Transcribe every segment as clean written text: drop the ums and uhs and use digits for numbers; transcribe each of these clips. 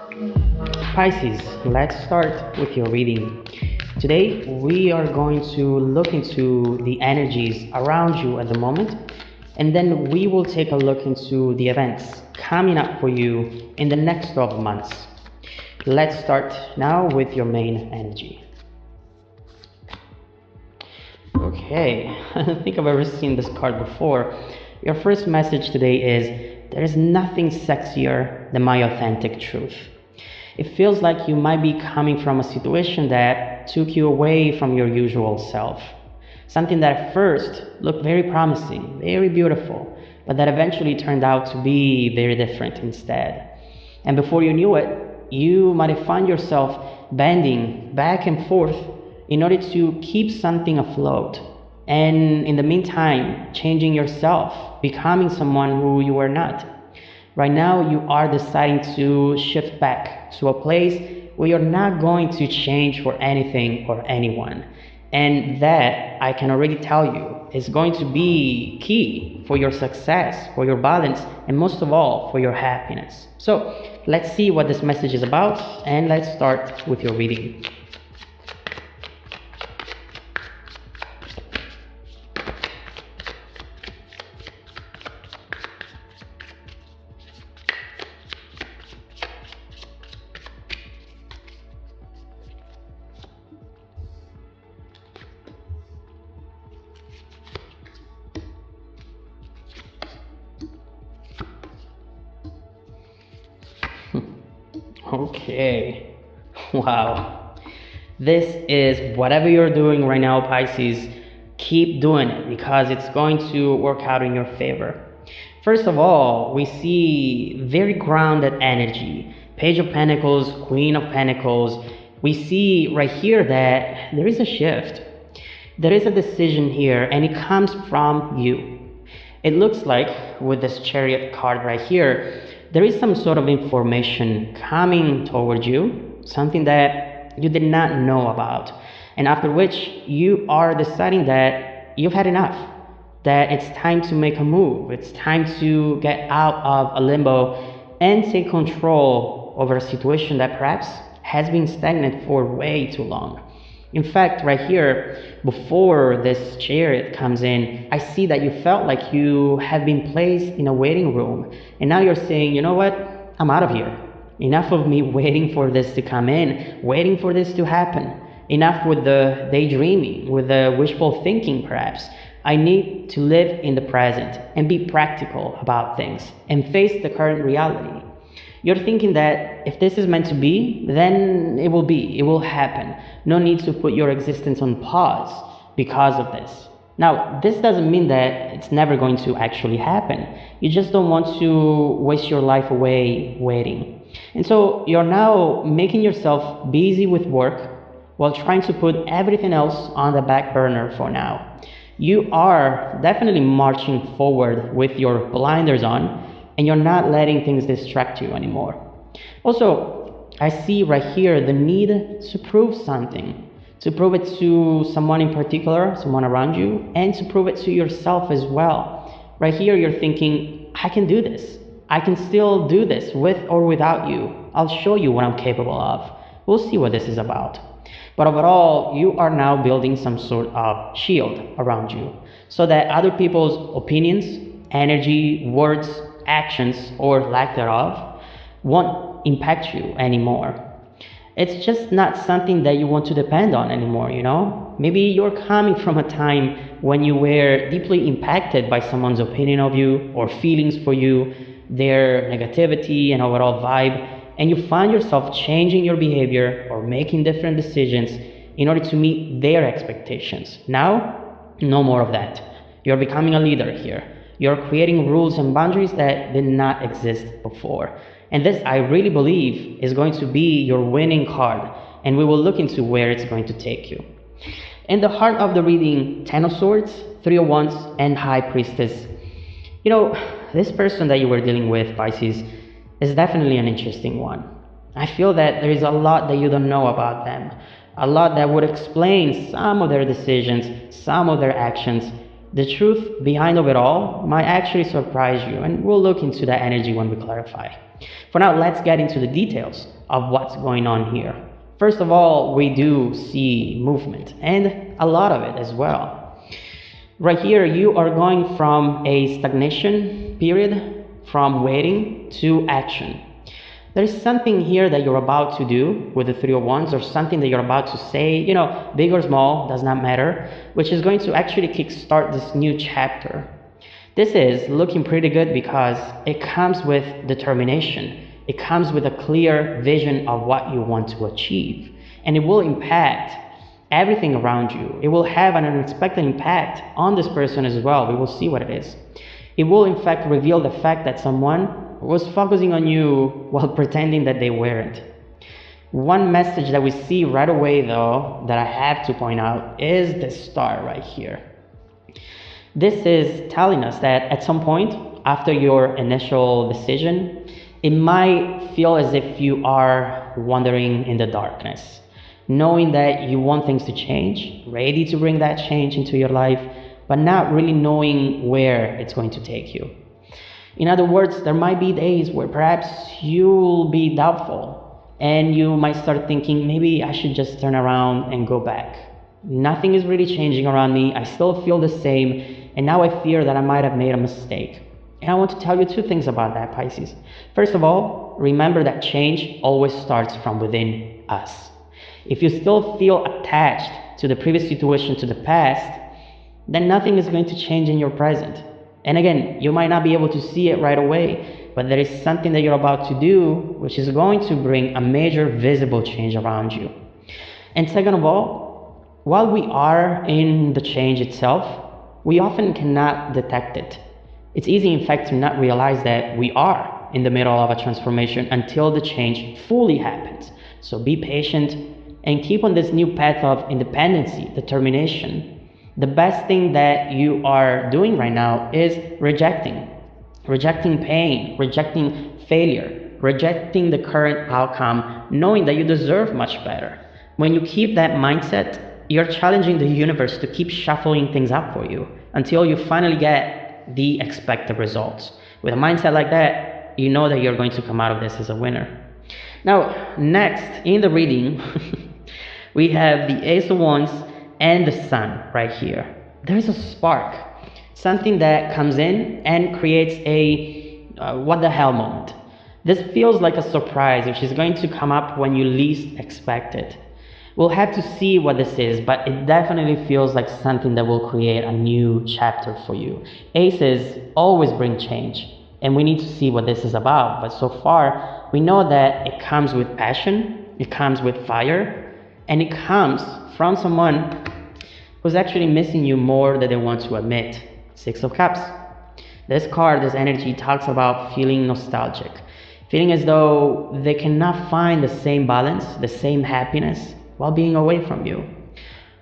Pisces, let's start with your reading. Today, we are going to look into the energies around you at the moment, and then we will take a look into the events coming up for you in the next 12 months. Let's start now with your main energy. Okay, I don't think I've ever seen this card before. Your first message today is, there is nothing sexier than my authentic truth. It feels like you might be coming from a situation that took you away from your usual self. Something that at first looked very promising, very beautiful, but that eventually turned out to be very different instead. And before you knew it, you might have found yourself bending back and forth in order to keep something afloat. And in the meantime, changing yourself, becoming someone who you were not. Right now, you are deciding to shift back to a place where you're not going to change for anything or anyone. And that, I can already tell you, is going to be key for your success, for your balance, and most of all, for your happiness. So, let's see what this message is about, and let's start with your reading. Okay, wow. This is whatever you're doing right now, Pisces, keep doing it because it's going to work out in your favor. First of all, we see very grounded energy. Page of Pentacles, Queen of Pentacles. We see right here that there is a shift. There is a decision here, and it comes from you. It looks like with this Chariot card right here, there is some sort of information coming towards you, something that you did not know about, and after which you are deciding that you've had enough, that it's time to make a move, it's time to get out of a limbo and take control over a situation that perhaps has been stagnant for way too long. In fact, right here, before this Chariot comes in, I see that you felt like you have been placed in a waiting room. And now you're saying, you know what? I'm out of here. Enough of me waiting for this to come in, waiting for this to happen. Enough with the daydreaming, with the wishful thinking perhaps. I need to live in the present and be practical about things and face the current reality. You're thinking that if this is meant to be, then it will happen. No need to put your existence on pause because of this. Now, this doesn't mean that it's never going to actually happen. You just don't want to waste your life away waiting. And so you're now making yourself busy with work while trying to put everything else on the back burner for now. You are definitely marching forward with your blinders on, and you're not letting things distract you anymore. Also, I see right here the need to prove something, to prove it to someone in particular, someone around you, and to prove it to yourself as well. Right here, you're thinking, I can do this. I can still do this with or without you. I'll show you what I'm capable of. We'll see what this is about. But overall, you are now building some sort of shield around you so that other people's opinions, energy, words, actions, or lack thereof, won't impact you anymore. It's just not something that you want to depend on anymore, you know? Maybe you're coming from a time when you were deeply impacted by someone's opinion of you or feelings for you, their negativity and overall vibe, and you find yourself changing your behavior or making different decisions in order to meet their expectations. Now, no more of that. You're becoming a leader here. You're creating rules and boundaries that did not exist before. And this, I really believe, is going to be your winning card. And we will look into where it's going to take you. In the heart of the reading, Ten of Swords, Three of Wands, and High Priestess. You know, this person that you were dealing with, Pisces, is definitely an interesting one. I feel that there is a lot that you don't know about them. A lot that would explain some of their decisions, some of their actions, The truth behind of it all might actually surprise you, and we'll look into that energy when we clarify. For now, let's get into the details of what's going on here. First of all, we do see movement, and a lot of it as well. Right here, you are going from a stagnation period, from waiting to action. There is something here that you're about to do with the Three of Wands, or something that you're about to say, big or small, does not matter, which is going to actually kickstart this new chapter. This is looking pretty good because it comes with determination. It comes with a clear vision of what you want to achieve, and it will impact everything around you. It will have an unexpected impact on this person as well. We will see what it is. It will in fact reveal the fact that someone was focusing on you while pretending that they weren't. One message that we see right away, though, that I have to point out is the star right here. This is telling us that at some point after your initial decision, it might feel as if you are wandering in the darkness, knowing that you want things to change, ready to bring that change into your life, but not really knowing where it's going to take you. In other words, there might be days where perhaps you'll be doubtful and you might start thinking, maybe I should just turn around and go back. Nothing is really changing around me. I still feel the same. And now I fear that I might have made a mistake. And I want to tell you two things about that, Pisces. First of all, remember that change always starts from within us. If you still feel attached to the previous situation, to the past, then nothing is going to change in your present. And again, you might not be able to see it right away, but there is something that you're about to do which is going to bring a major visible change around you. And second of all, while we are in the change itself, we often cannot detect it. It's easy, in fact, to not realize that we are in the middle of a transformation until the change fully happens. So be patient and keep on this new path of independency, determination. The best thing that you are doing right now is rejecting pain, rejecting failure, rejecting the current outcome, knowing that you deserve much better. When you keep that mindset, you're challenging the universe to keep shuffling things up for you until you finally get the expected results. With a mindset like that, you know that you're going to come out of this as a winner. Now, next in the reading, we have the Ace of Wands and the Sun right here. There's a spark, something that comes in and creates a what the hell moment. This feels like a surprise which is going to come up when you least expect it. We'll have to see what this is, but it definitely feels like something that will create a new chapter for you. Aces always bring change, and we need to see what this is about. But so far, we know that it comes with passion, it comes with fire, and it comes from someone who's actually missing you more than they want to admit. Six of Cups. This card, this energy, talks about feeling nostalgic, feeling as though they cannot find the same balance, the same happiness while being away from you.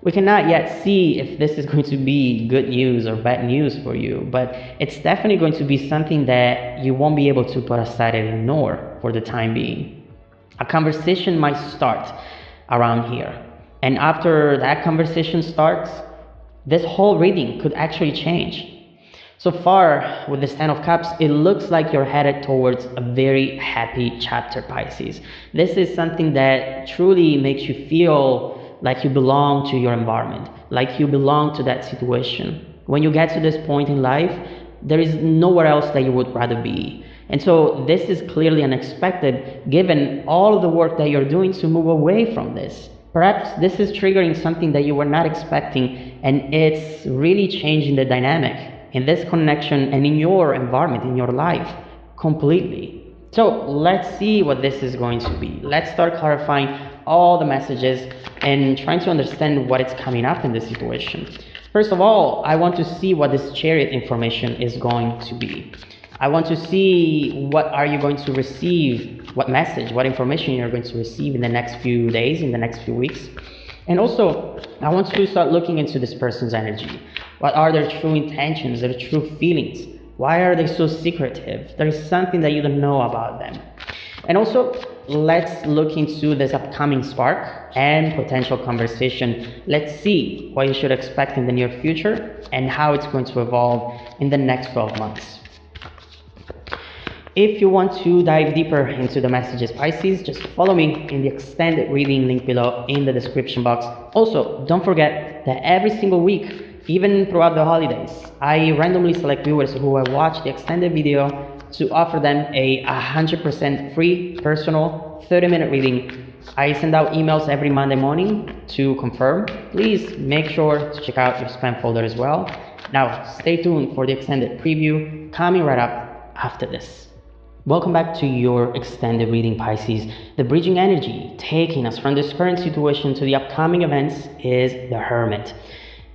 We cannot yet see if this is going to be good news or bad news for you, but it's definitely going to be something that you won't be able to put aside and ignore for the time being. A conversation might start around here. And after that conversation starts, this whole reading could actually change. So far, with the Ten of Cups, it looks like you're headed towards a very happy chapter, Pisces. This is something that truly makes you feel like you belong to your environment, like you belong to that situation. When you get to this point in life, there is nowhere else that you would rather be. And so this is clearly unexpected, given all of the work that you're doing to move away from this. Perhaps this is triggering something that you were not expecting, and it's really changing the dynamic in this connection and in your environment, in your life, completely. So let's see what this is going to be. Let's start clarifying all the messages and trying to understand what is coming up in this situation. First of all, I want to see what this Chariot information is going to be. I want to see what are you going to receive, what message, what information you're going to receive in the next few days, in the next few weeks. And also, I want to start looking into this person's energy. What are their true intentions, their true feelings? Why are they so secretive? There is something that you don't know about them. And also, let's look into this upcoming spark and potential conversation. Let's see what you should expect in the near future and how it's going to evolve in the next 12 months. If you want to dive deeper into the messages, Pisces, just follow me in the extended reading link below in the description box. Also, don't forget that every single week, even throughout the holidays, I randomly select viewers who have watched the extended video to offer them a 100% free personal 30-minute reading. I send out emails every Monday morning to confirm. Please make sure to check out your spam folder as well. Now, stay tuned for the extended preview coming right up after this. Welcome back to your extended reading, Pisces. The bridging energy taking us from this current situation to the upcoming events is the Hermit.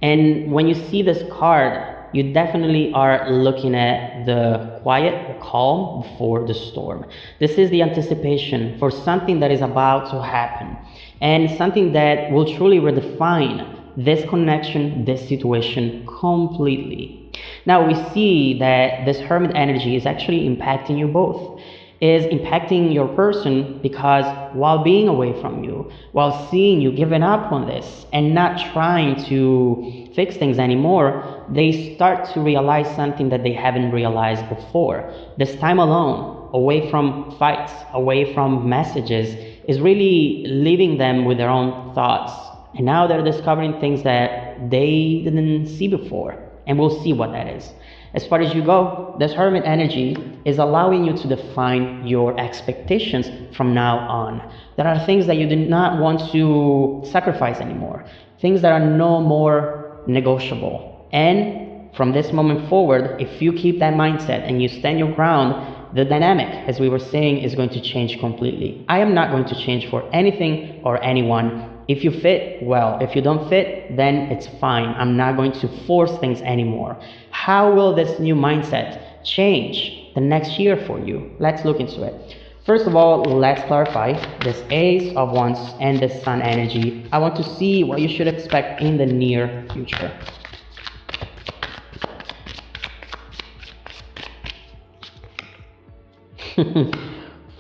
And when you see this card, you definitely are looking at the quiet, the calm before the storm. This is the anticipation for something that is about to happen and something that will truly redefine this connection, this situation completely. Now we see that this Hermit energy is actually impacting you both. Is impacting your person because while being away from you, while seeing you giving up on this and not trying to fix things anymore, they start to realize something that they haven't realized before. This time alone, away from fights, away from messages, is really leaving them with their own thoughts. And now they're discovering things that they didn't see before. And we'll see what that is. As far as you go, this Hermit energy is allowing you to define your expectations from now on. There are things that you do not want to sacrifice anymore, things that are no more negotiable. And from this moment forward, if you keep that mindset and you stand your ground, the dynamic, as we were saying, is going to change completely. I am not going to change for anything or anyone. If you fit, well. If you don't fit, then it's fine. I'm not going to force things anymore. How will this new mindset change the next year for you? Let's look into it. First of all, let's clarify this Ace of Wands and the Sun energy. I want to see what you should expect in the near future.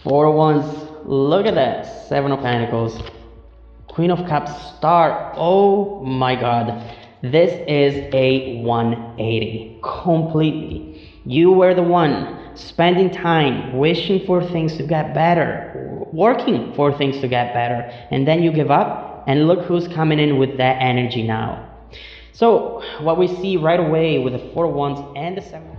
Four of Wands, look at that. Seven of Pentacles. Queen of Cups, Star. Oh my God. This is a 180 completely. You were the one spending time wishing for things to get better, working for things to get better, and then you give up, and look who's coming in with that energy now. So what we see right away with the Four of Wands and the Seven